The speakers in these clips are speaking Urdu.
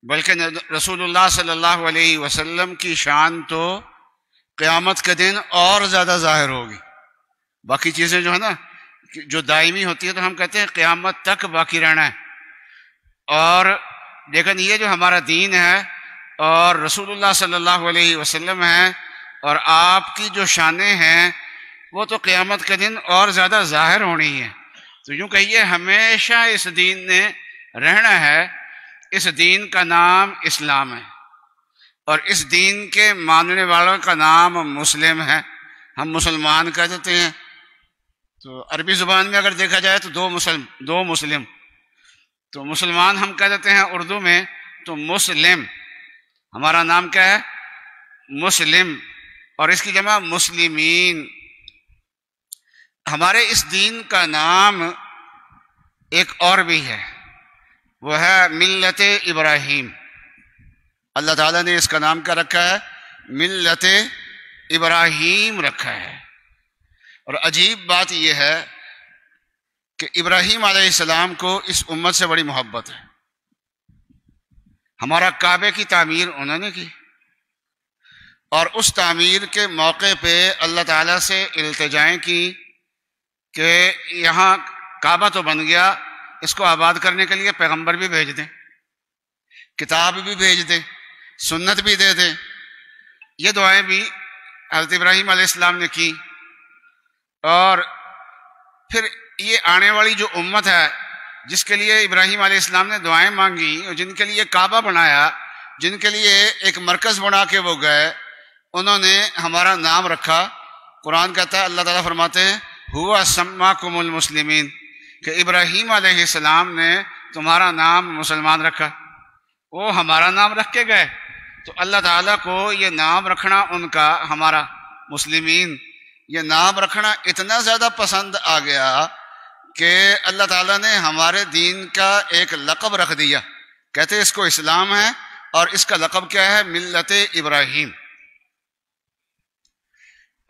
بلکہ رسول اللہ صلی اللہ علیہ وسلم کی شان تو قیامت کے دن اور زیادہ ظاہر ہوگی. باقی چیزیں جو ہے نا جو دائمی ہوتی ہے تو ہم کہتے ہیں قیامت تک باقی رہنا ہے، اور لیکن یہ جو ہمارا دین ہے اور رسول اللہ صلی اللہ علیہ وسلم ہے اور آپ کی جو شانیں ہیں وہ تو قیامت کے دن اور زیادہ ظاہر ہونی ہے. تو یوں کہیے ہمیشہ اس دین نے رہنا ہے. اس دین کا نام اسلام ہے اور اس دین کے ماننے والوں کا نام مسلم ہے. ہم مسلمان کہہ دیتے ہیں، تو عربی زبان میں اگر دیکھا جائے تو دو مسلم، تو مسلمان ہم کہہ دیتے ہیں اردو میں، تو مسلم ہمارا نام کیا ہے؟ مسلم، اور اس کی جمع مسلمین. ہمارے اس دین کا نام ایک اور بھی ہے، وہ ہے ملت ابراہیم. اللہ تعالیٰ نے اس کا نام کیا رکھا ہے؟ ملت ابراہیم رکھا ہے. اور عجیب بات یہ ہے کہ ابراہیم علیہ السلام کو اس امت سے بڑی محبت ہے. ہمارا کعبے کی تعمیر انہوں نے کی، اور اس تعمیر کے موقع پہ اللہ تعالیٰ سے التجائیں کی کہ یہاں کعبہ تو بن گیا، اس کو آباد کرنے کے لیے پیغمبر بھی بھیج دیں، کتاب بھی بھیج دیں، سنت بھی دے دیں. یہ دعائیں بھی حضرت ابراہیم علیہ السلام نے کی. اور پھر یہ آنے والی جو امت ہے جس کے لیے ابراہیم علیہ السلام نے دعائیں مانگی اور جن کے لیے کعبہ بنایا، جن کے لیے ایک مرکز بنا کے وہ گئے، انہوں نے ہمارا نام رکھا. قرآن کہتا ہے، اللہ تعالیٰ فرماتے ہیں ہوا سماکم المسلمین، کہ ابراہیم علیہ السلام نے تمہارا نام مسلمان رکھا. وہ ہمارا نام رکھ کے گئے، تو اللہ تعالیٰ کو یہ نام رکھنا ان کا، ہمارا مسلمین، یہ نام رکھنا اتنا زیادہ پسند آ گیا کہ اللہ تعالیٰ نے ہمارے دین کا ایک لقب رکھ دیا. کہتے اس کو اسلام ہے اور اس کا لقب کیا ہے؟ ملت ابراہیم.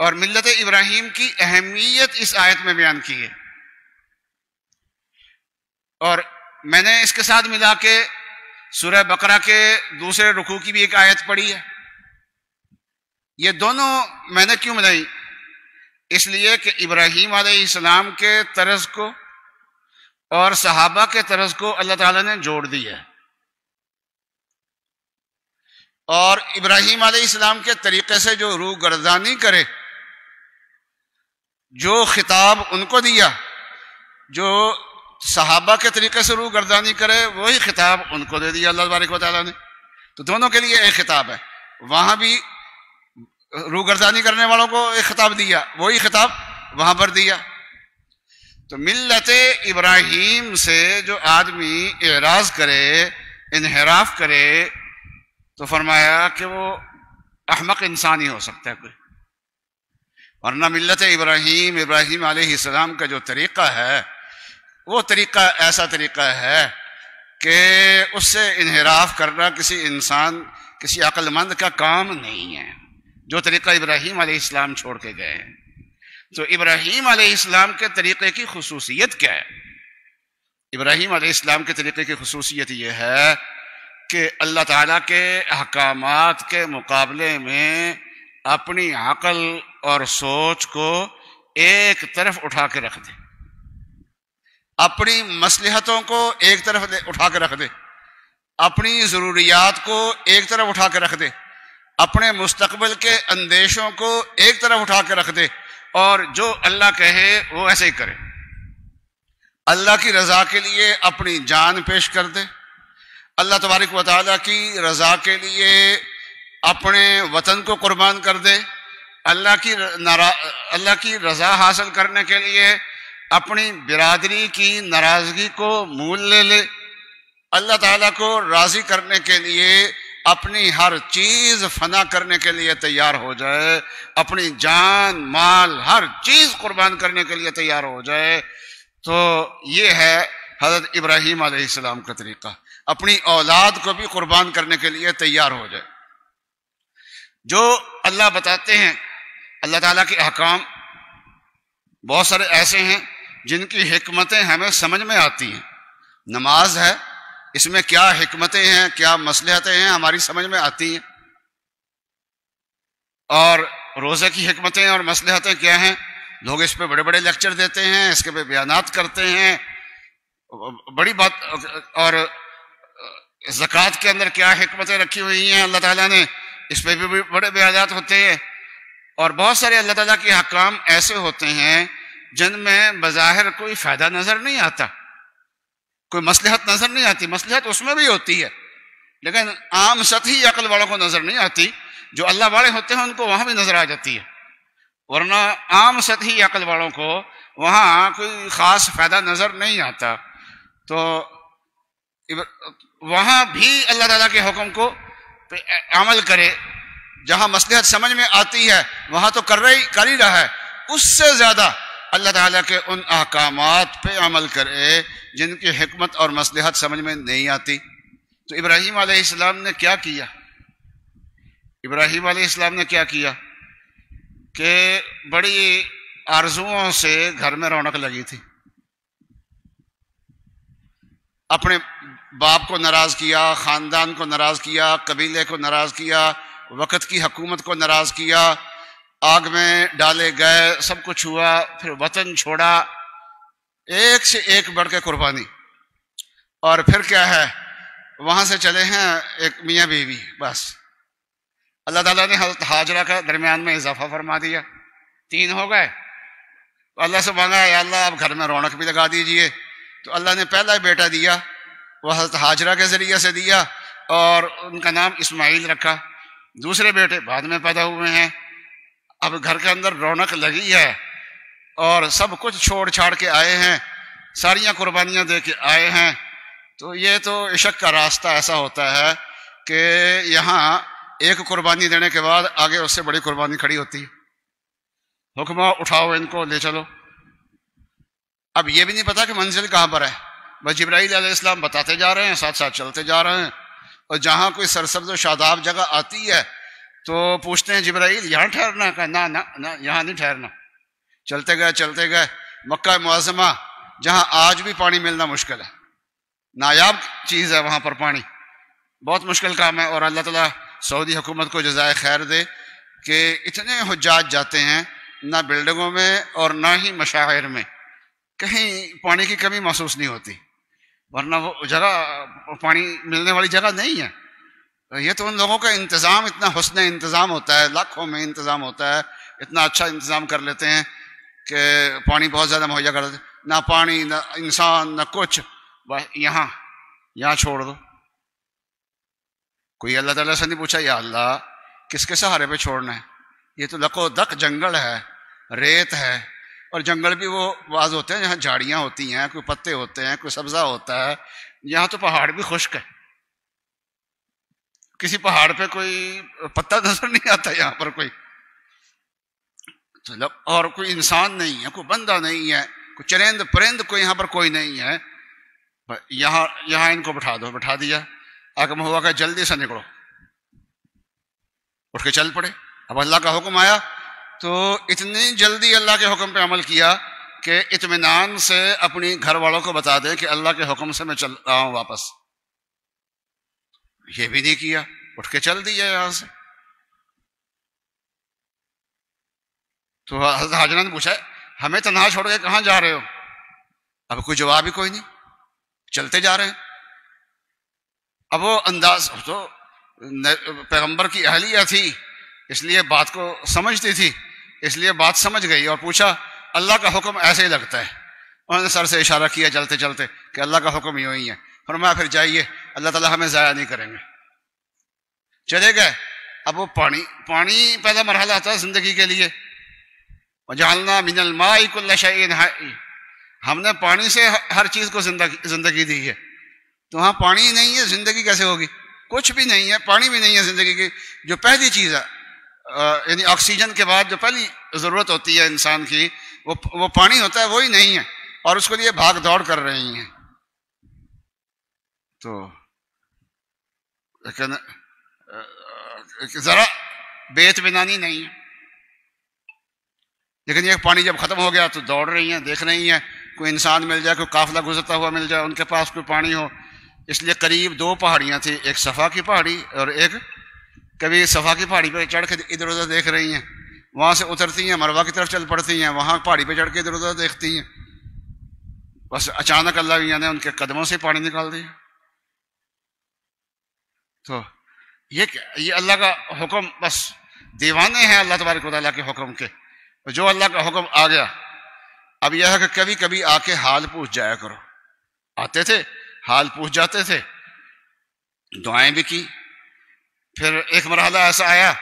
اور ملت ابراہیم کی اہمیت اس آیت میں بیان کی ہے. اور میں نے اس کے ساتھ ملا کے سورہ بقرہ کے دوسرے رکوع کی بھی ایک آیت پڑھی ہے. یہ دونوں میں نے کیوں ملائی؟ اس لیے کہ ابراہیم علیہ السلام کے طرز کو اور صحابہ کے طرز کو اللہ تعالیٰ نے جوڑ دیا ہے، اور ابراہیم علیہ السلام کے طریقے سے جو روح گردانی کرے، جو خطاب ان کو دیا، جو صحابہ کے طریقے سے روح گردانی کرے، وہی خطاب ان کو دے دیا اللہ تبارک و تعالیٰ نے. تو دونوں کے لیے ایک خطاب ہے. وہاں بھی روح گردانی کرنے والوں کو ایک خطاب دیا، وہی خطاب وہاں پر دیا. تو ملت ابراہیم سے جو آدمی اعراض کرے، انحراف کرے، تو فرمایا کہ وہ احمق انسان ہی ہو سکتا ہے کوئی. ورنہ ملت ابراہیم، ابراہیم علیہ السلام کا جو طریقہ ہے وہ طریقہ ایسا طریقہ ہے کہ اس سے انحراف کرنا کسی انسان، کسی عقل مند کا کام نہیں ہے، جو طریقہ ابراہیم علیہ السلام چھوڑ کے گئے ہیں. تو ابراہیم علیہ السلام کے طریقے کی خصوصیت کیا ہے؟ ابراہیم علیہ السلام کے طریقے کی خصوصیت یہ ہے کہ اللہ تعالیٰ کے احکامات کے مقابلے میں اپنی عقل اور سوچ کو ایک طرف اٹھا کے رکھ دے، اپنی مصلحتوں کو ایک طرف اٹھا کے رکھ دے، اپنی ضروریات کو ایک طرف اٹھا کے رکھ دے، اپنے مستقبل کے اندیشوں کو ایک طرف اٹھا کے رکھ دے، اور جو اللہ کہے وہ ایسے ہی کرے. اللہ کی رضا کے لیے اپنی جان پیش کر دے، اللہ تبارک و تعالیٰ کی رضا کے لیے اپنے وطن کو قربان کر دے، اللہ کی رضا حاصل کرنے کے لیے اپنی برادری کی ناراضگی کو مول لے لے، اللہ تعالیٰ کو راضی کرنے کے لیے اپنی ہر چیز فنا کرنے کے لیے تیار ہو جائے، اپنی جان مال ہر چیز قربان کرنے کے لیے تیار ہو جائے. تو یہ ہے حضرت ابراہیم علیہ السلام کا طریقہ، اپنی اولاد کو بھی قربان کرنے کے لیے تیار ہو جائے. جو اللہ بتاتے ہیں، اللہ تعالیٰ کے احکام بہت سارے ایسے ہیں جن کی حکمتیں ہمیں سمجھ میں آتی ہیں. نماز ہے، اس میں کیا حکمتیں ہیں، کیا مصلحتیں ہیں، ہماری سمجھ میں آتی ہیں. اور روزے کی حکمتیں اور مصلحتیں کیا ہیں؟ لوگ اس پہ بڑے بڑے لیکچر دیتے ہیں، اس کے پہ بیانات کرتے ہیں، بڑی بات. اور زکوٰۃ کے اندر کیا حکمتیں رکھی ہوئی ہیں اللہ تعالیٰ نے، اس پہ بھی بڑے بیانات ہوتے ہیں. اور بہت سارے اللہ تعالیٰ کے احکام ایسے ہوتے ہیں جن میں بظاہر کوئی فائدہ نظر نہیں آتا، کوئی مصلحت نظر نہیں آتی. مصلحت اس میں بھی ہوتی ہے لیکن عام سطحی عقل والوں کو نظر نہیں آتی. جو اللہ والے ہوتے ہیں ان کو وہاں بھی نظر آ جاتی ہے، ورنہ عام سطحی عقل والوں کو وہاں کوئی خاص فائدہ نظر نہیں آتا. تو وہاں بھی اللہ تعالیٰ کے حکم کو عمل کرے. جہاں مصلحت سمجھ میں آتی ہے وہاں تو کر ہی رہا ہے، اس سے زیادہ اللہ تعالیٰ کے ان احکامات پہ عمل کرے جن کی حکمت اور مصلحت سمجھ میں نہیں آتی. تو ابراہیم علیہ السلام نے کیا کیا؟ ابراہیم علیہ السلام نے کیا کیا کہ بڑی آرزوؤں سے گھر میں رونق لگی تھی. اپنے باپ کو ناراض کیا، خاندان کو ناراض کیا، قبیلے کو ناراض کیا، وقت کی حکومت کو ناراض کیا، آگ میں ڈالے گئے، سب کچھ ہوا، پھر وطن چھوڑا، ایک سے ایک بڑھ کے قربانی. اور پھر کیا ہے، وہاں سے چلے ہیں ایک میاں بیوی. بس اللہ تعالیٰ نے حضرت ہاجرہ کا درمیان میں اضافہ فرما دیا، 3 ہو گئے. اللہ سے مانگا یا اللہ آپ گھر میں رونق بھی لگا دیجئے. تو اللہ نے پہلا بیٹا دیا، وہ حضرت ہاجرہ کے ذریعے سے دیا اور ان کا نام اسماعیل رکھا. دوسرے بیٹے بعد میں پیدا ہوئے ہیں. اب گھر کے اندر رونق لگی ہے اور سب کچھ چھوڑ چھاڑ کے آئے ہیں، ساریاں قربانیاں دے کے آئے ہیں. تو یہ تو عشق کا راستہ ایسا ہوتا ہے کہ یہاں ایک قربانی دینے کے بعد آگے اس سے بڑی قربانی کھڑی ہوتی ہے. حکمہ اٹھاؤ ان کو لے چلو. اب یہ بھی نہیں پتا کہ منزل کہاں پر ہے، بس جبرائیل علیہ السلام بتاتے جا رہے ہیں، ساتھ ساتھ چلتے جا رہے ہیں. اور جہاں کوئی سرسبز و شاداب جگہ آتی ہے تو پوچھتے ہیں جبرائیل یہاں ٹھہرنا؟ کہ نہ یہاں نہیں ٹھہرنا. چلتے گئے مکہ معظمہ جہاں آج بھی پانی ملنا مشکل ہے، نایاب چیز ہے وہاں پر پانی، بہت مشکل کام ہے. اور اللہ تعالیٰ سعودی حکومت کو جزائے خیر دے کہ اتنے حجاج جاتے ہیں، نہ بلڈنگوں میں اور نہ ہی مشاعر میں کہیں پانی کی کمی محسوس نہیں ہوتی، ورنہ وہ جگہ پانی ملنے والی جگہ نہیں ہے. یہ تو ان لوگوں کا انتظام، اتنا حسن انتظام ہوتا ہے، لاکھوں میں انتظام ہوتا ہے، اتنا اچھا انتظام کر لیتے ہیں کہ پانی بہت زیادہ مہیا کر دیتے. نہ پانی، نہ انسان، نہ کچھ، یہاں چھوڑ دو. کوئی اللہ تعالیٰ سے نہیں پوچھا یا اللہ کس کے سہارے پہ چھوڑنا ہے؟ یہ تو لکو دک جنگل ہے، ریت ہے. اور جنگل بھی وہ بعض ہوتے ہیں جہاں جھاڑیاں ہوتی ہیں، کوئی پتے ہوتے ہیں، کوئی سبزہ ہوتا ہے. یہاں تو پہاڑ بھی خشک ہے، کسی پہاڑ پہ کوئی پتا نظر نہیں آتا یہاں پر کوئی. اور کوئی انسان نہیں ہے، کوئی بندہ نہیں ہے، کوئی چرند پرند کوئی یہاں پر کوئی نہیں ہے. یہاں ان کو بٹھا دیا. حکم ہوا کہ جلدی سے نکلو. اٹھ کے چل پڑے. اب اللہ کا حکم آیا تو اتنی جلدی اللہ کے حکم پہ عمل کیا کہ اطمینان سے اپنی گھر والوں کو بتا دیں کہ اللہ کے حکم سے میں چل رہا ہوں واپس. یہ بھی نہیں کیا، اٹھ کے چل دیا یہاں سے. تو حضرت حاجرہ نے پوچھا ہمیں تنہا چھوڑ کے کہاں جا رہے ہو؟ اب کوئی جواب ہی کوئی نہیں، چلتے جا رہے ہیں. اب وہ انداز تو پیغمبر کی اہلیہ تھی، اس لیے بات کو سمجھتی تھی، اس لیے بات سمجھ گئی اور پوچھا اللہ کا حکم ایسے ہی لگتا ہے. انہوں نے سر سے اشارہ کیا چلتے چلتے کہ اللہ کا حکم یوں ہی ہے. فرمایا پھر جائیے، اللہ تعالیٰ ہمیں ضائع نہیں کریں گے. چلے گئے. اب وہ پانی پہلا مرحلہ آتا ہے زندگی کے لیے. وجعلنا من الماء كل شيء حي، ہم نے پانی سے ہر چیز کو زندگی دی ہے. تو وہاں پانی نہیں ہے زندگی کیسے ہوگی؟ کچھ بھی نہیں ہے، پانی بھی نہیں ہے زندگی کی. جو پہلی چیز ہے یعنی آکسیجن کے بعد جو پہلی ضرورت ہوتی ہے انسان کی وہ پانی ہوتا ہے، وہی نہیں ہے. اور اس کے لیے بھاگ دوڑ کر رہی ہیں. تو لیکن ذرا بے اطمینانی نہیں ہے. لیکن یہ پانی جب ختم ہو گیا تو دوڑ رہی ہیں، دیکھ رہی ہیں کوئی انسان مل جائے، کوئی قافلہ گزرتا ہوا مل جائے، ان کے پاس کوئی پانی ہو اس لیے قریب دو پہاڑیاں تھیں، ایک صفا کی پہاڑی اور ایک، کبھی صفا کی پہاڑی پہ چڑھ کے ادھر ادھر دیکھ رہی ہیں، وہاں سے اترتی ہیں مروہ کی طرف چل پڑتی ہیں، وہاں پہاڑی پہ چڑھ کے ادھر ادھر دیکھتی ہیں، بس اچانک اللہ میاں نے ان کے قدموں سے پانی نکال دیا۔ تو یہ اللہ کا حکم، بس دیوانے ہیں اللہ تبارک و تعالیٰ کے حکم کے، جو اللہ کا حکم آ گیا۔ اب یہ ہے کہ کبھی کبھی آ کے حال پوچھ جایا کرو، آتے تھے حال پوچھ جاتے تھے، دعائیں بھی کی۔ پھر ایک مرحلہ ایسا آیا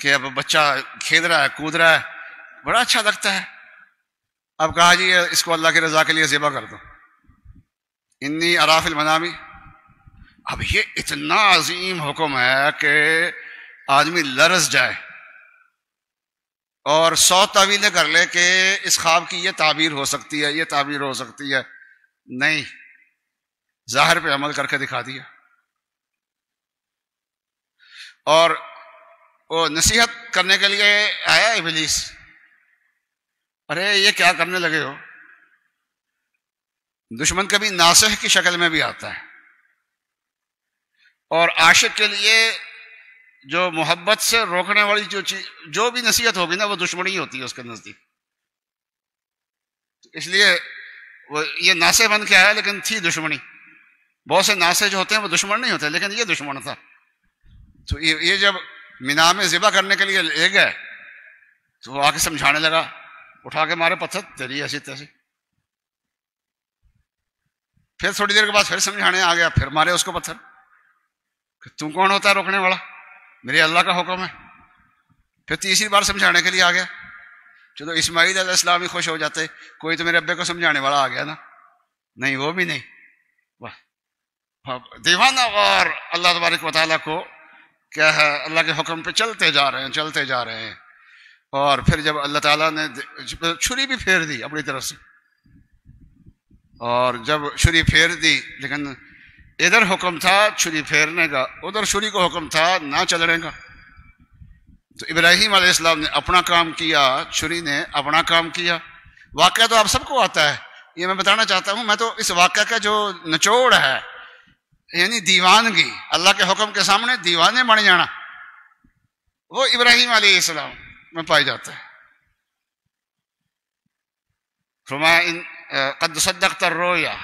کہ اب بچہ کھیل رہا ہے، کود رہا ہے، بڑا اچھا لگتا ہے، اب کہا جی اس کو اللہ کی رضا کے لیے ذبح کر دو، انی اری فی المنام۔ اب یہ اتنا عظیم حکم ہے کہ آدمی لرز جائے اور 100 تعویلیں کر لے کہ اس خواب کی یہ تعبیر ہو سکتی ہے، یہ تعبیر ہو سکتی ہے، نہیں، ظاہر پہ عمل کر کے دکھا دیا۔ اور وہ نصیحت کرنے کے لیے آیا ابلیس، ارے یہ کیا کرنے لگے ہو؟ دشمن کبھی ناصح کی شکل میں بھی آتا ہے، اور عاشق کے لیے جو محبت سے روکنے والی جو بھی نصیحت ہوگی نا وہ دشمنی ہوتی ہے اس کے نزدیک۔ اس لیے وہ یہ ناصح بن کے آیا لیکن تھی دشمنی۔ بہت سے ناصح جو ہوتے ہیں وہ دشمن نہیں ہوتے، لیکن یہ دشمن تھا۔ تو یہ جب مینا میں ذبح کرنے کے لیے لے گئے تو وہ آ کے سمجھانے لگا، اٹھا کے مارے پتھر، تیری ایسی تیسی۔ پھر تھوڑی دیر کے بعد پھر سمجھانے آ گیا، پھر مارے اس کو پتھر کہ تم کون ہوتا ہے روکنے والا، میرے اللہ کا حکم ہے۔ پھر تیسری بار سمجھانے کے لیے آ گیا، چلو اسماعیل علیہ السلام ہی خوش ہو جاتے، کوئی تو میرے ابے کو سمجھانے والا آ گیا نا، نہیں وہ بھی نہیں، دیوانہ۔ اور اللہ تبارک و تعالیٰ کو کیا ہے، اللہ کے حکم پہ چلتے جا رہے ہیں، چلتے جا رہے ہیں۔ اور پھر جب اللہ تعالیٰ نے چھری بھی پھیر دی اپنی طرف سے، اور جب چھری پھیر دی، لیکن ادھر حکم تھا چھری پھیرنے کا، ادھر چھری کو حکم تھا نہ چلنے کا۔ تو ابراہیم علیہ السلام نے اپنا کام کیا، چھری نے اپنا کام کیا۔ واقعہ تو آپ سب کو آتا ہے، یہ میں بتانا چاہتا ہوں، میں تو اس واقعہ کا جو نچوڑ ہے، یعنی دیوانگی، اللہ کے حکم کے سامنے دیوانے بن جانا، وہ ابراہیم علیہ السلام میں پائی جاتا ہے۔ فرمایا قد صدقت الرؤیا،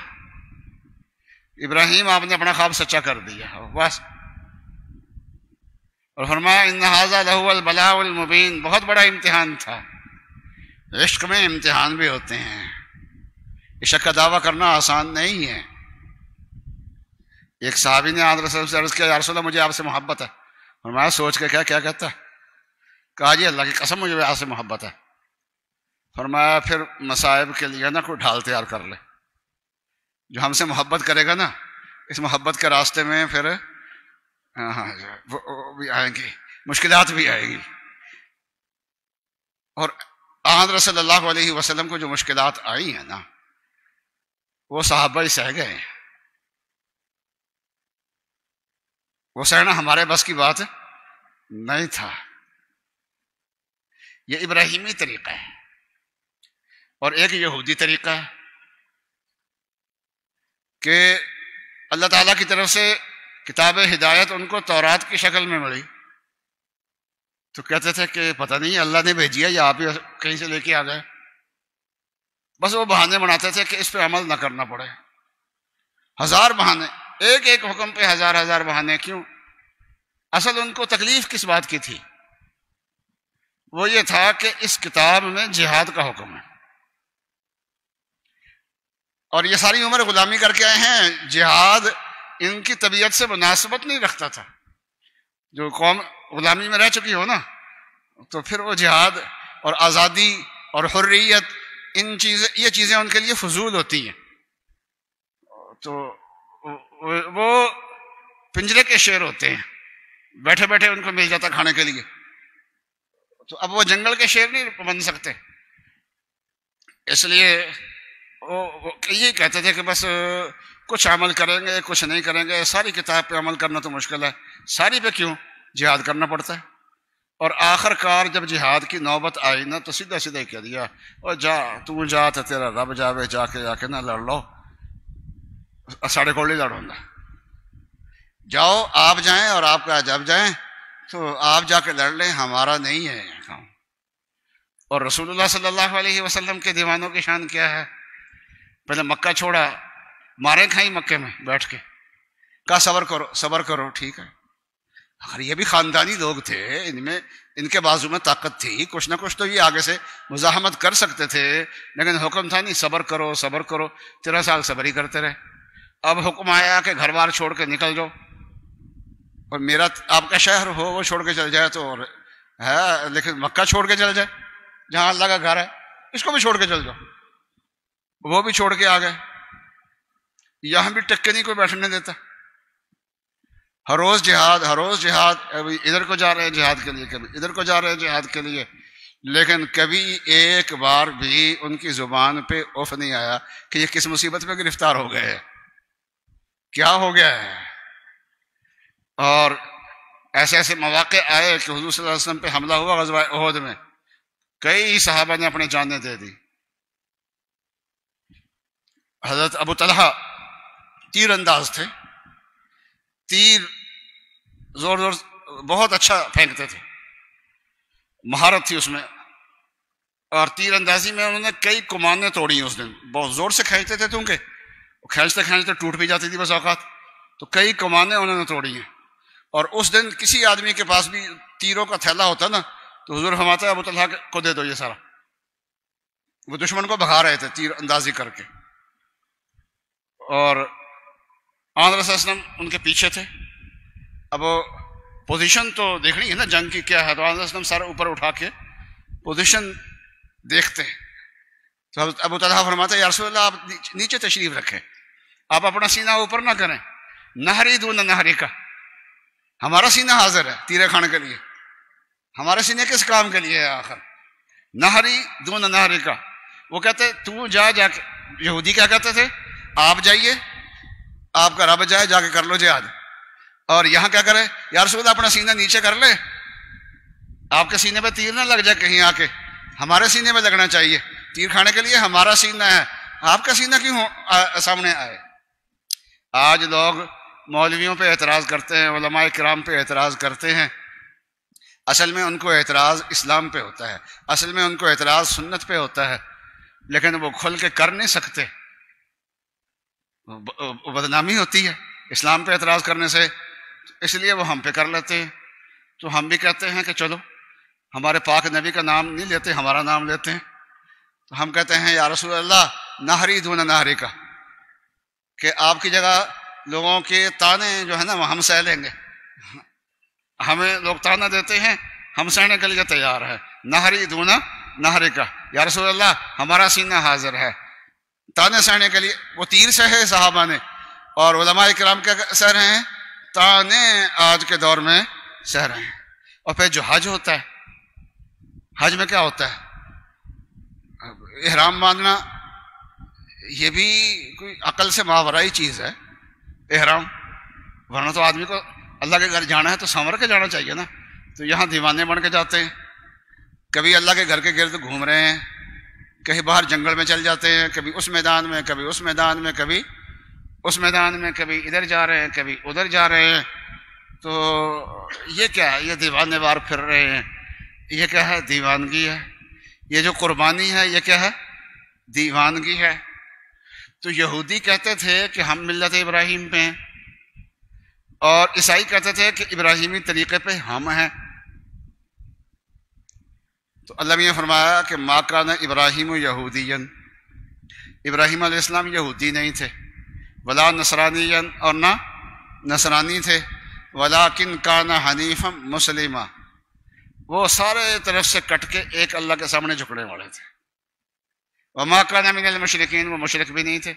ابراہیم آپ نے اپنا خواب سچا کر دیا بس۔ اور فرمایا ان ھذا لہو البلاء المبین، بہت بڑا امتحان تھا۔ عشق میں امتحان بھی ہوتے ہیں، عشق کا دعویٰ کرنا آسان نہیں ہے۔ ایک صحابی نے آن رسول سے عرض کیا، یا رسول اللہ مجھے آپ سے محبت ہے۔ فرمایا سوچ کے کیا کہتا ہے؟ کہا جی اللہ کی قسم مجھے آپ سے محبت ہے۔ فرمایا پھر مصائب کے لیے نا کوئی ڈھال تیار کر لے، جو ہم سے محبت کرے گا نا، اس محبت کے راستے میں پھر وہ بھی آئیں گی، مشکلات بھی آئیں گی۔ اور آن صلی اللہ علیہ وسلم کو جو مشکلات آئی ہیں نا، وہ صحابہ ہی سہ گئے، وہ سہنا ہمارے بس کی بات نہیں تھا۔ یہ ابراہیمی طریقہ ہے، اور ایک یہودی طریقہ ہے کہ اللہ تعالیٰ کی طرف سے کتاب ہدایت ان کو تورات کی شکل میں ملی، تو کہتے تھے کہ پتہ نہیں اللہ نے بھیجی ہے یا آپ ہی کہیں سے لے کے آ گئے۔ بس وہ بہانے بناتے تھے کہ اس پہ عمل نہ کرنا پڑے، ہزار بہانے، ایک ایک حکم پہ ہزار ہزار بہانے۔ کیوں؟ اصل ان کو تکلیف کس بات کی تھی؟ وہ یہ تھا کہ اس کتاب میں جہاد کا حکم ہے، اور یہ ساری عمر غلامی کر کے آئے ہیں، جہاد ان کی طبیعت سے مناسبت نہیں رکھتا تھا۔ جو قوم غلامی میں رہ چکی ہو نا، تو پھر وہ جہاد اور آزادی اور حریت، یہ چیزیں ان کے لیے فضول ہوتی ہیں۔ تو وہ پنجرے کے شیر ہوتے ہیں، بیٹھے بیٹھے ان کو مل جاتا کھانے کے لیے، تو اب وہ جنگل کے شیر نہیں بن سکتے۔ اس لیے وہ یہ کہتے تھے کہ بس کچھ عمل کریں گے کچھ نہیں کریں گے، ساری کتاب پہ عمل کرنا تو مشکل ہے، ساری پہ کیوں جہاد کرنا پڑتا ہے۔ اور آخر کار جب جہاد کی نوبت آئی نا، تو سیدھا سیدھا کہہ دیا، اور جا تو جا تو تیرا رب جاوے، جا کے نہ لڑ لو۔ ساڑھے کوڑی لڑوں گا، جاؤ آپ جائیں اور آپ کا جب جائیں تو آپ جا کے لڑ لیں، ہمارا نہیں ہے یہ کام۔ اور رسول اللہ صلی اللہ علیہ وسلم کے دیوانوں کی شان کیا ہے؟ پہلے مکہ چھوڑا، مارے کھائی مکے میں بیٹھ کے، کہا صبر کرو صبر کرو، ٹھیک ہے۔ اگر یہ بھی خاندانی لوگ تھے، ان کے بازو میں طاقت تھی، کچھ نہ کچھ تو یہ آگے سے مزاحمت کر سکتے تھے، لیکن حکم تھا نہیں صبر کرو صبر کرو، 13 سال صبر ہی کرتے رہے۔ اب حکم آیا کہ گھر بار چھوڑ کے نکل جاؤ، اور میرا آپ کا شہر ہو وہ چھوڑ کے چل جائے تو ہے، لیکن مکہ چھوڑ کے چل جائے جہاں اللہ کا گھر ہے، اس کو بھی چھوڑ کے چل جاؤ، وہ بھی چھوڑ کے آ گئے۔ یہاں بھی ٹکے نہیں کوئی بیٹھنے دیتا، ہر روز جہاد ہر روز جہاد، ابھی ادھر کو جا رہے ہیں جہاد کے لیے، کبھی ادھر کو جا رہے ہیں جہاد کے لیے، لیکن کبھی ایک بار بھی ان کی زبان پہ اف نہیں آیا کہ یہ کس مصیبت میں گرفتار ہو گئے ہیں، کیا ہو گیا ہے۔ اور ایسے ایسے مواقع آئے کہ حضور صلی اللہ علیہ وسلم پہ حملہ ہوا غزوہ احد میں، کئی صحابہ نے اپنے جانیں دے دی۔ حضرت ابو طلحہ تیر انداز تھے، تیر زور زور بہت اچھا پھینکتے تھے، مہارت تھی اس میں، اور تیر اندازی میں انہوں نے کئی کمانیں توڑی اس دن، بہت زور سے کھینچتے تھے کیونکہ کھینچتے کھینچتے ٹوٹ بھی جاتی تھی بس اوقات، تو کئی کمانیں انہوں نے توڑی ہیں۔ اور اس دن کسی آدمی کے پاس بھی تیروں کا تھیلا ہوتا نا تو حضور فرماتا ہے ابو طلحہ کو دے دو یہ سارا، وہ دشمن کو بھگا رہے تھے تیر اندازی کر کے، اور آن رسول وسلم ان کے پیچھے تھے۔ اب پوزیشن تو دیکھنی ہے نا جنگ کی کیا ہے، تو آن وسلم سر اوپر اٹھا کے پوزیشن دیکھتے ہیں، تو حضرت ابو طلحہ فرماتا ہے یا رسول اللہ آپ نیچے تشریف رکھیں، آپ اپنا سینہ اوپر نہ کریں، نہری دون نہری کا، ہمارا سینہ حاضر ہے تیرے کھانے کے لیے، ہمارے سینے کس کام کے لیے ہے آخر، نہری دون نہری کا۔ وہ کہتے تو جا کے، یہودی کیا کہتے تھے، آپ جائیے، آپ کا رب جائے جا کے کر لو جہاد، اور یہاں کیا کرے یا رسول اللہ اپنا سینہ نیچے کر لے، آپ کے سینے پہ تیر نہ لگ جائے کہیں آ کے، ہمارے سینے پہ لگنا چاہیے، تیر کھانے کے لیے ہمارا سینہ ہے، آپ کا سینہ کیوں سامنے آئے۔ آج لوگ مولویوں پہ اعتراض کرتے ہیں، علماء کرام پہ اعتراض کرتے ہیں، اصل میں ان کو اعتراض اسلام پہ ہوتا ہے، اصل میں ان کو اعتراض سنت پہ ہوتا ہے، لیکن وہ کھل کے کر نہیں سکتے، بدنامی ہوتی ہے اسلام پہ اعتراض کرنے سے، اس لیے وہ ہم پہ کر لیتے ہیں۔ تو ہم بھی کہتے ہیں کہ چلو ہمارے پاک نبی کا نام نہیں لیتے، ہمارا نام لیتے ہیں، تو ہم کہتے ہیں یا رسول اللہ نہری دون نہری کا، کہ آپ کی جگہ لوگوں کے تانے جو ہے نا وہ ہم سہ لیں گے، ہمیں لوگ تانا دیتے ہیں ہم سہنے کے لیے تیار ہے، نہری دون نہری کا، یا رسول اللہ ہمارا سینہ حاضر ہے تانے سہنے کے لیے۔ وہ تیر سہے صحابہ نے، اور علماء کرام کیا سہ رہے ہیں، تانے آج کے دور میں سہ رہے ہیں۔ اور پھر جو حج ہوتا ہے، حج میں کیا ہوتا ہے، احرام باندھنا، یہ بھی کوئی عقل سے ماورائی چیز ہے احرام، ورنہ تو آدمی کو اللہ کے گھر جانا ہے تو سنور کے جانا چاہیے نا، تو یہاں دیوانے بن کے جاتے ہیں، کبھی اللہ کے گھر کے گرد گھوم رہے ہیں، کہیں باہر جنگل میں چل جاتے ہیں، کبھی اس میدان میں کبھی اس میدان میں کبھی اس میدان میں، کبھی ادھر جا رہے ہیں کبھی ادھر جا رہے ہیں، تو یہ کیا ہے، یہ دیوانے وار پھر رہے ہیں، یہ کیا ہے، دیوانگی ہے۔ یہ جو قربانی ہے یہ کیا ہے، دیوانگی ہے۔ تو یہودی کہتے تھے کہ ہم ملت ابراہیم پہ ہیں، اور عیسائی کہتے تھے کہ ابراہیمی طریقے پہ ہم ہیں۔ تو اللہ نے فرمایا کہ ما کان ابراہیم یہودیا، ابراہیم علیہ السلام یہودی نہیں تھے، ولا نصرانیا، اور نہ نصرانی تھے، ولکن کان حنیفا مسلما، وہ سارے طرف سے کٹ کے ایک اللہ کے سامنے جھکنے والے تھے، وما کان من المشرکین، وہ مشرک بھی نہیں تھے۔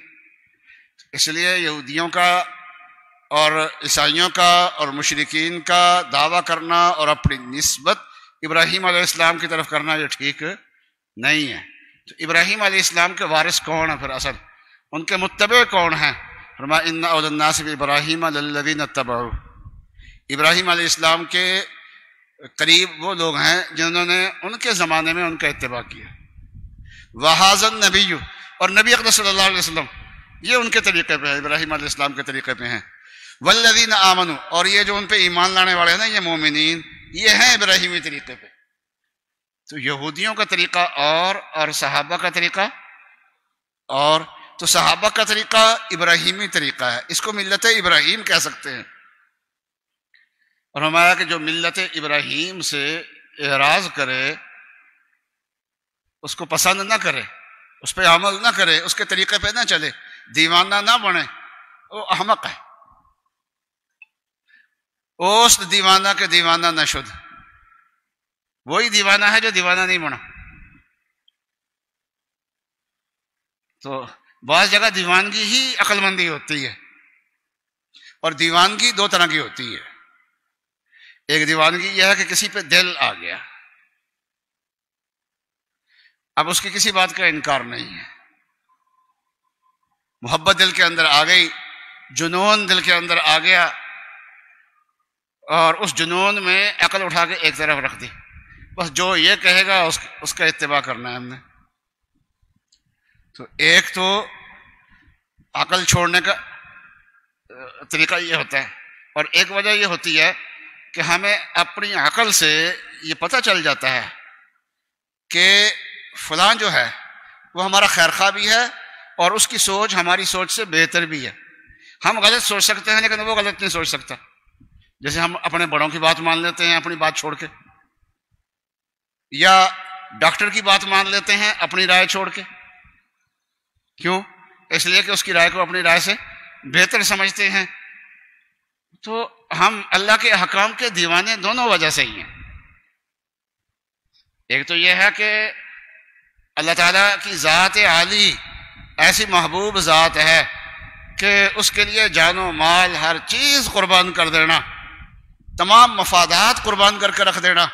اس لیے یہودیوں کا اور عیسائیوں کا اور مشرکین کا دعویٰ کرنا اور اپنی نسبت ابراہیم علیہ السلام کی طرف کرنا یہ ٹھیک نہیں ہے۔ تو ابراہیم علیہ السلام کے وارث کون ہیں پھر، اصل ان کے متبع کون ہیں؟ فرمایا ان اولى الناس بابراہیم للذین اتبعوا، ابراہیم علیہ السلام کے قریب وہ لوگ ہیں جنہوں نے ان کے زمانے میں ان کا اتباع کیا۔ وہذا النبی، اور نبی اقدس صلی اللہ علیہ وسلم یہ ان کے طریقے پہ ہے، ابراہیم علیہ السلام کے طریقے پہ ہیں۔ والذین آمنوا، اور یہ جو ان پہ ایمان لانے والے ہیں نا، یہ مومنین، یہ ہیں ابراہیمی طریقے پہ۔ تو یہودیوں کا طریقہ اور صحابہ کا طریقہ اور، تو صحابہ کا طریقہ ابراہیمی طریقہ ہے، اس کو ملت ابراہیم کہہ سکتے ہیں۔ اور ہمارا کہ جو ملت ابراہیم سے اعراض کرے، اس کو پسند نہ کرے، اس پہ عمل نہ کرے، اس کے طریقے پہ نہ چلے، دیوانہ نہ بنے، وہ احمق ہے۔ اوست دیوانہ کے دیوانہ نہ شد، وہی دیوانہ ہے جو دیوانہ نہیں بنا۔ تو بعض جگہ دیوانگی ہی عقل مندی ہوتی ہے، اور دیوانگی دو طرح کی ہوتی ہے۔ ایک دیوانگی یہ ہے کہ کسی پہ دل آ گیا، اب اس کی کسی بات کا انکار نہیں ہے، محبت دل کے اندر آ گئی، جنون دل کے اندر آ گیا، اور اس جنون میں عقل اٹھا کے ایک طرف رکھ دی، بس جو یہ کہے گا اس کا اتباع کرنا ہے ہم نے۔ تو ایک تو عقل چھوڑنے کا طریقہ یہ ہوتا ہے، اور ایک وجہ یہ ہوتی ہے کہ ہمیں اپنی عقل سے یہ پتہ چل جاتا ہے کہ فلاں جو ہے وہ ہمارا خیرخواہ بھی ہے، اور اس کی سوچ ہماری سوچ سے بہتر بھی ہے۔ ہم غلط سوچ سکتے ہیں لیکن وہ غلط نہیں سوچ سکتا۔ جیسے ہم اپنے بڑوں کی بات مان لیتے ہیں اپنی بات چھوڑ کے، یا ڈاکٹر کی بات مان لیتے ہیں اپنی رائے چھوڑ کے۔ کیوں؟ اس لیے کہ اس کی رائے کو اپنی رائے سے بہتر سمجھتے ہیں۔ تو ہم اللہ کے احکام کے دیوانے دونوں وجہ سے ہی ہیں۔ ایک تو یہ ہے کہ اللہ تعالیٰ کی ذات عالی ایسی محبوب ذات ہے کہ اس کے لیے جان و مال ہر چیز قربان کر دینا، تمام مفادات قربان کر کے رکھ دینا،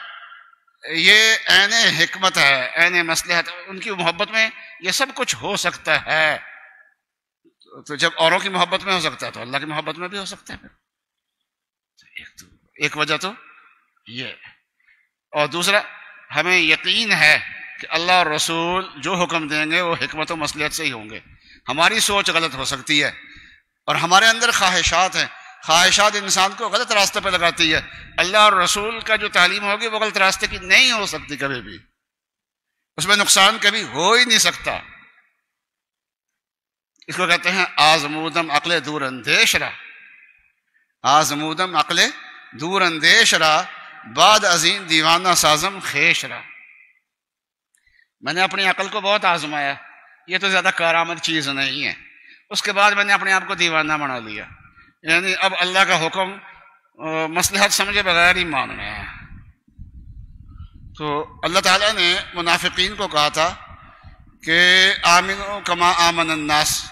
یہ عین حکمت ہے، عین مصلحت۔ ان کی محبت میں یہ سب کچھ ہو سکتا ہے۔ تو جب اوروں کی محبت میں ہو سکتا ہے تو اللہ کی محبت میں بھی ہو سکتا ہے۔ ایک وجہ تو یہ، اور دوسرا ہمیں یقین ہے کہ اللہ اور رسول جو حکم دیں گے وہ حکمت و مصلحت سے ہی ہوں گے۔ ہماری سوچ غلط ہو سکتی ہے، اور ہمارے اندر خواہشات ہیں، خواہشات انسان کو غلط راستے پہ لگاتی ہے۔ اللہ اور رسول کا جو تعلیم ہوگی وہ غلط راستے کی نہیں ہو سکتی کبھی بھی، اس میں نقصان کبھی ہو ہی نہیں سکتا۔ اس کو کہتے ہیں آزمودم عقل دور اندیش را، آزمودم عقل دور اندیش را، بعد عظیم دیوانہ سازم خیش را۔ میں نے اپنی عقل کو بہت آزمایا، یہ تو زیادہ کارآمد چیز نہیں ہے، اس کے بعد میں نے اپنے آپ کو دیوانہ بنا لیا، یعنی اب اللہ کا حکم مصلحت سمجھے بغیر ہی ماننا ہے۔ تو اللہ تعالیٰ نے منافقین کو کہا تھا کہ آمنوا کما آمن الناس،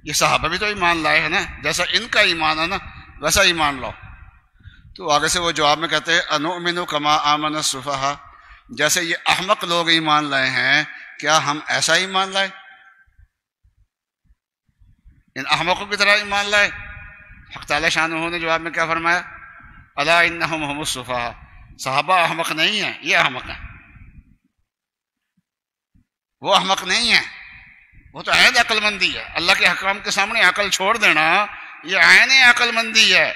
یہ صحابہ بھی تو ایمان لائے ہیں نا، جیسا ان کا ایمان ہے نا ویسا ایمان لاؤ۔ تو آگے سے وہ جواب میں کہتے ہیں انؤمن کما آمن السفہاء، جیسے یہ احمق لوگ ایمان لائے ہیں کیا ہم ایسا ایمان لائے، ان احمقوں کی طرح ایمان لائے؟ حق تعالی شانہ نے جواب میں کیا فرمایا؟ الا انہم هم السفہاء، صحابہ احمق نہیں ہیں، یہ احمق ہیں، وہ احمق نہیں ہیں، وہ تو عین عقل مندی ہے۔ اللہ کے حکام کے سامنے عقل چھوڑ دینا یہ عین عقل مندی ہے۔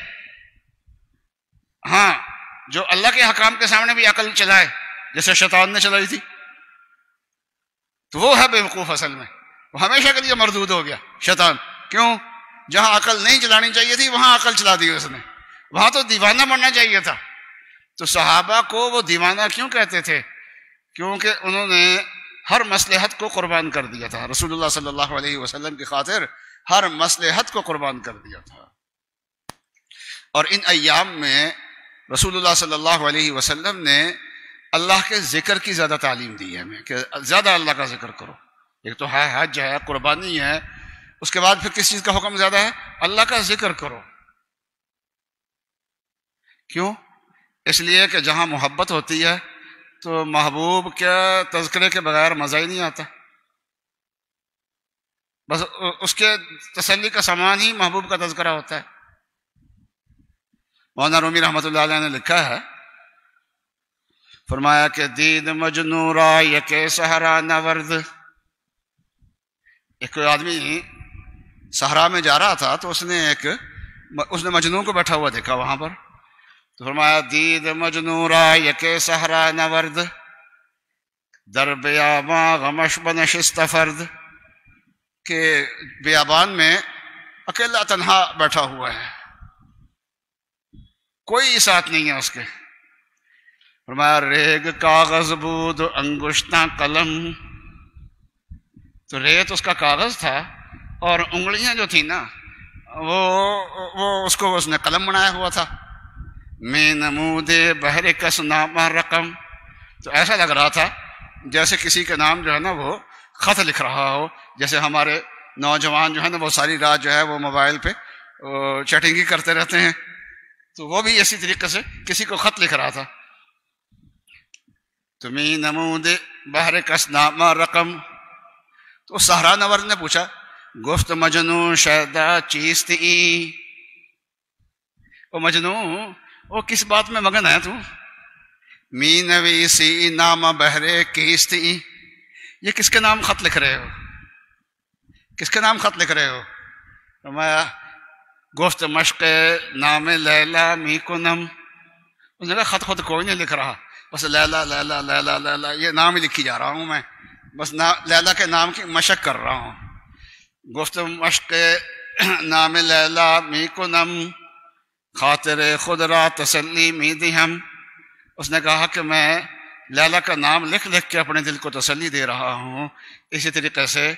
ہاں، جو اللہ کے حکام کے سامنے بھی عقل چلائے جیسے شیطان نے چلائی تھی تو وہ ہے بے وقوف، اصل میں وہ ہمیشہ کے لیے مردود ہو گیا شیطان۔ کیوں؟ جہاں عقل نہیں چلانی چاہیے تھی وہاں عقل چلا دی اس نے، وہاں تو دیوانہ بننا چاہیے تھا۔ تو صحابہ کو وہ دیوانہ کیوں کہتے تھے؟ کیونکہ انہوں نے ہر مصلحت کو قربان کر دیا تھا، رسول اللہ صلی اللہ علیہ وسلم کی خاطر ہر مصلحت کو قربان کر دیا تھا۔ اور ان ایام میں رسول اللہ صلی اللہ علیہ وسلم نے اللہ کے ذکر کی زیادہ تعلیم دی ہے ہمیں کہ زیادہ اللہ کا ذکر کرو۔ ایک تو ہے حج ہے، قربانی ہے، اس کے بعد پھر کس چیز کا حکم زیادہ ہے؟ اللہ کا ذکر کرو۔ کیوں؟ اس لیے کہ جہاں محبت ہوتی ہے تو محبوب کے تذکرے کے بغیر مزہ ہی نہیں آتا، بس اس کے تسلی کا سامان ہی محبوب کا تذکرہ ہوتا ہے۔ مولانا رومی رحمۃ اللہ علیہ نے لکھا ہے، فرمایا کہ دید مجنوں را یک سہرا نورد، ایک کوئی آدمی صحرا میں جا رہا تھا تو اس نے مجنون کو بیٹھا ہوا دیکھا وہاں پر، تو فرمایا دید مجنون را یک صحرا نورد، در بیاباں غمش بنشست فرد، کہ بیابان میں اکیلا تنہا بیٹھا ہوا ہے، کوئی ساتھ نہیں ہے اس کے۔ فرمایا ریگ کاغذ بود انگشتاں قلم، تو ریت اس کا کاغذ تھا اور انگلیاں جو تھیں نا وہ اس نے قلم بنایا ہوا تھا۔ میں نمود بحر کس نامہ رقم، تو ایسا لگ رہا تھا جیسے کسی کا نام جو ہے نا وہ خط لکھ رہا ہو، جیسے ہمارے نوجوان جو ہے نا وہ ساری رات جو ہے وہ موبائل پہ چیٹنگ کرتے رہتے ہیں، تو وہ بھی اسی طریقے سے کسی کو خط لکھ رہا تھا۔ تمہیں نمود بحر کس نامہ رقم، تو صحرا نورد نے پوچھا گفت مجنون شیدا چیست ای، او مجنون وہ کس بات میں مگن ہے تو؟ می نویسی نام بحر کیست ای، یہ کس کے نام خط لکھ رہے ہو، کس کے نام خط لکھ رہے ہو؟ فرمایا گفت مشق نام لیلا می کنم، اس نے کہا خط خود کوئی نہیں لکھ رہا، بس لیلا لیلا لیلا لیلا یہ نام ہی لکھی جا رہا ہوں میں، بس لیلا کے نام کی مشق کر رہا ہوں۔ گفت مشق نام لیلا می کنم خاطر خود را تسلی می دہم، اس نے کہا کہ میں لیلا کا نام لکھ لکھ کے اپنے دل کو تسلی دے رہا ہوں۔ اسی طریقے سے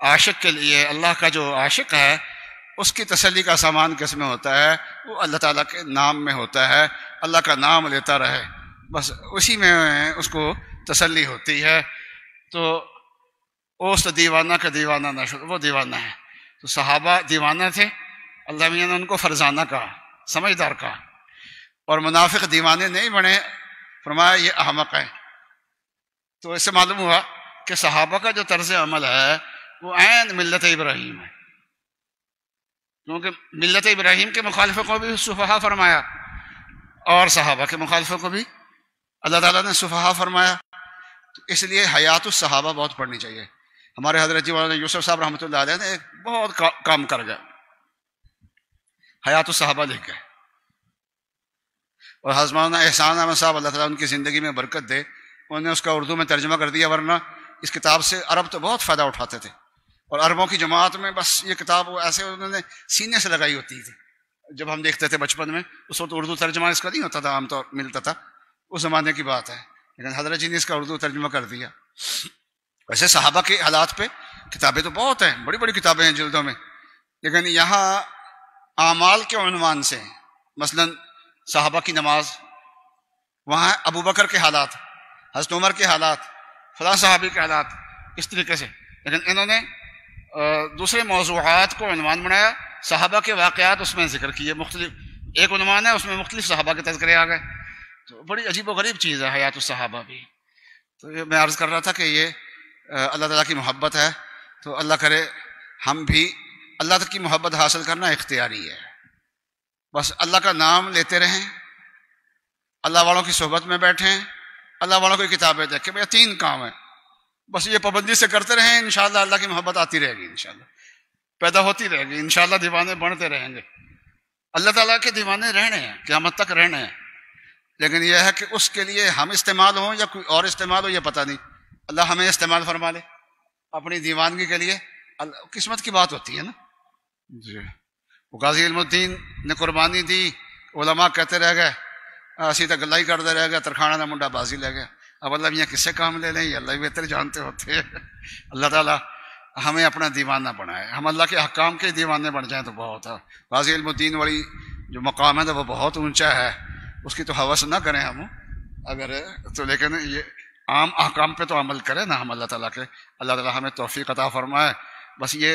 عاشق کے لیے، اللہ کا جو عاشق ہے اس کی تسلی کا سامان کس میں ہوتا ہے؟ وہ اللہ تعالیٰ کے نام میں ہوتا ہے، اللہ کا نام لیتا رہے، بس اسی میں اس کو تسلی ہوتی ہے۔ تو اوست دیوانہ کا دیوانہ نہ شد، وہ دیوانہ ہے۔ تو صحابہ دیوانہ تھے، اللہ میاں نے ان کو فرزانہ کہا، سمجھدار کہا، اور منافق دیوانے نہیں بنے، فرمایا یہ احمق ہے۔ تو اس سے معلوم ہوا کہ صحابہ کا جو طرز عمل ہے وہ عین ملت ابراہیم ہے، کیونکہ ملت ابراہیم کے مخالفوں کو بھی سفہا فرمایا اور صحابہ کے مخالفوں کو بھی اللہ تعالیٰ نے سفہا فرمایا۔ تو اس لیے حیات الصحابہ بہت پڑھنی چاہیے۔ ہمارے حضرت جی مولانا یوسف صاحب رحمۃ اللہ علیہ نے ایک بہت کام کر گئے، حیات الصحابہ لکھ گئے، اور حضرت مولانا احسان احمد صاحب اللہ تعالیٰ ان کی زندگی میں برکت دے، انہوں نے اس کا اردو میں ترجمہ کر دیا، ورنہ اس کتاب سے عرب تو بہت فائدہ اٹھاتے تھے، اور عربوں کی جماعت میں بس یہ کتاب ایسے انہوں نے سینے سے لگائی ہوتی تھی۔ جب ہم دیکھتے تھے بچپن میں، اس وقت اردو ترجمہ اس کا نہیں ہوتا تھا، عام طور ملتا تھا، اس زمانے کی بات ہے، لیکن حضرت جی نے اس کا اردو ترجمہ کر دیا۔ ویسے صحابہ کے حالات پہ کتابیں تو بہت ہیں، بڑی بڑی کتابیں ہیں جلدوں میں، لیکن یہاں اعمال کے عنوان سے مثلا صحابہ کی نماز، وہاں ابو بکر کے حالات، حضرت عمر کے حالات، فلاں صحابی کے حالات، اس طریقے سے، لیکن انہوں نے دوسرے موضوعات کو عنوان بنایا، صحابہ کے واقعات اس میں ذکر کیے، مختلف ایک عنوان ہے، اس میں مختلف صحابہ کے تذکرے آ گئے۔ تو بڑی عجیب و غریب چیز ہے حیات الصحابہ بھی۔ تو یہ میں عرض کر رہا تھا کہ یہ اللہ تعالیٰ کی محبت ہے، تو اللہ کرے ہم بھی اللہ تک کی محبت حاصل کرنا اختیاری ہے، بس اللہ کا نام لیتے رہیں، اللہ والوں کی صحبت میں بیٹھیں، اللہ والوں کی کتابیں دیکھیں، بھئی تین کام ہیں، بس یہ پابندی سے کرتے رہیں، انشاءاللہ اللہ کی محبت آتی رہے گی، انشاءاللہ پیدا ہوتی رہے گی، انشاءاللہ دیوانے بڑھتے رہیں گے۔ اللہ تعالیٰ کے دیوانے رہنے ہیں، قیامت تک رہنے ہیں، لیکن یہ ہے کہ اس کے لیے ہم استعمال ہوں یا کوئی اور استعمال ہو یہ پتہ نہیں، اللہ ہمیں استعمال فرما لے اپنی دیوانگی کے لیے، قسمت کی بات ہوتی ہے نا جی۔ غازی علم الدین نے قربانی دی، علماء کہتے رہ گئے، اسی تک گلا ہی کرتے رہ گئے، ترکھانہ کا منڈا بازی لے گیا، اب اللہ میاں کس سے کام لے لیں، یہ اللہ بہتر جانتے ہوتے ہیں۔ اللہ تعالیٰ ہمیں اپنا دیوانہ بنائے، ہم اللہ کے حکام کے دیوانے بن جائیں تو بہت ہے۔ غازی علم الدین والی جو مقام ہے وہ بہت اونچا ہے، اس کی تو ہوس نہ کریں ہم اگر تو، لیکن یہ عام احکام پہ تو عمل کریں نا ہم اللہ تعالیٰ کے، اللہ تعالیٰ ہمیں توفیق عطا فرمائے۔ بس یہ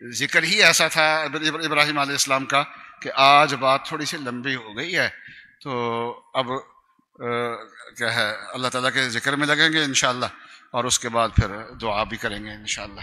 ذکر ہی ایسا تھا ابراہیم علیہ السلام کا کہ آج بات تھوڑی سی لمبی ہو گئی ہے، تو اب کیا ہے اللہ تعالیٰ کے ذکر میں لگیں گے انشاءاللہ، اور اس کے بعد پھر دعا بھی کریں گے انشاءاللہ۔